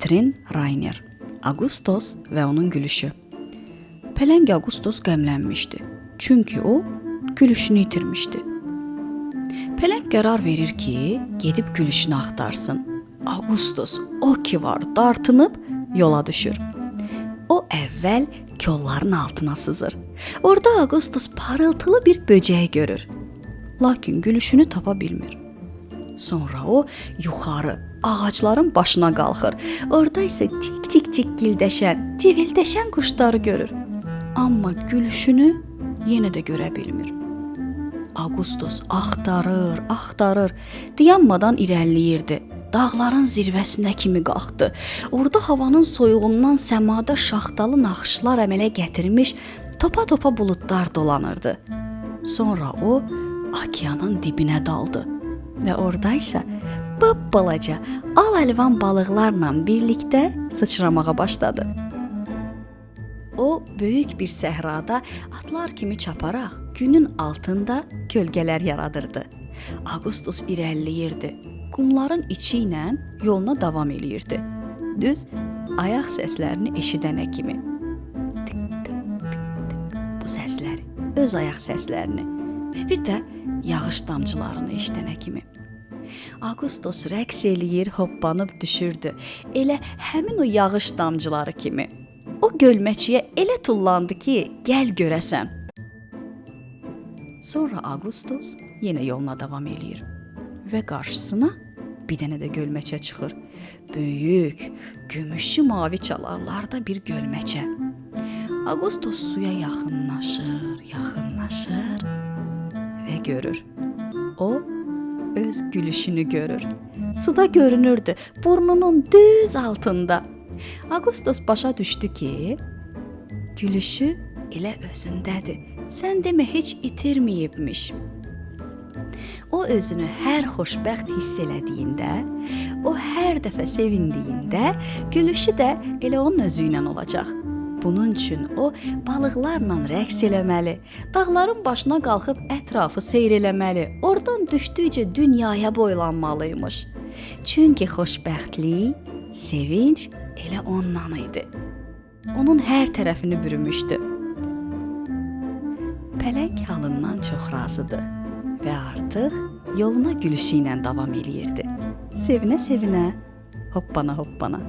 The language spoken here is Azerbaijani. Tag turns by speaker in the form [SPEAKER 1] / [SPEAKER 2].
[SPEAKER 1] Katrin Rayner, Ağustos və onun gülüşü. Pələng Ağustos qəmlənmişdi, çünki o gülüşünü itirmişdi. Pələng qərar verir ki, gedib gülüşünü axtarsın. Ağustos o ki var dartınıb yola düşür. O əvvəl kolların altına sızır. Orada Ağustos parıltılı bir böcək görür. Lakin gülüşünü tapa bilmir. Sonra o yuxarı ağacların başına qalxır. Orada isə tik-tik-tik gildəşən, civildəşən quşları görür. Amma gülüşünü yenə də görə bilmir. Ağustos axtarır, dayanmadan irəliləyirdi. Dağların zirvəsinə kimi qalxdı. Orada havanın soyuğundan səmada şaxtalı naxışlar əmələ gətirmiş topa-topa buludlar dolanırdı. Sonra o okeanın dibinə daldı və orada isə balaca al-əlvan balıqlarla birlikdə sıçramağa başladı. O böyük bir səhrada atlar kimi çaparaq günün altında kölgələr yaradırdı. Ağustos irəliləyirdi. Qumların içi ilə yoluna davam eləyirdi. Düz ayaq səslərini eşidənə kimi. Bu səsləri, öz ayaq səslərini və bir də yağış damcılarını eşidənə kimi. Ağustos rəqs eləyir, hoppanıb düşürdü. Elə həmin o yağış damcıları kimi. O gölməçiyə elə tullandı ki, gəl görəsən. Sonra Ağustos yenə yoluna davam eləyir və qarşısına bir dənə də gölməçə çıxır. Böyük, gümüşü mavi çalarlarda bir gölməçə. Ağustos suya yaxınlaşır və görür. O öz gülüşünü görür. Suda görünürdü, burnunun düz altında. Ağustos başa düşdü ki, gülüşü elə özündədir. Sən demə heç itirməyibmiş. O özünü hər xoşbəxt hiss elədiyində, o hər dəfə sevindiyində, gülüşü də elə onun özü ilə olacaq. Bunun üçün o balıqlarla rəqs eləməli, dağların başına qalxıb ətrafı seyr eləməli, oradan düşdükcə dünyaya boylanmalıymış. Çünki xoşbəxtlik, sevinc elə ondan idi. Onun hər tərəfini bürümüşdü. Pələng halından çox razıdır və artıq yoluna gülüşü ilə davam eləyirdi. Sevinə-sevinə, hoppana-hoppana.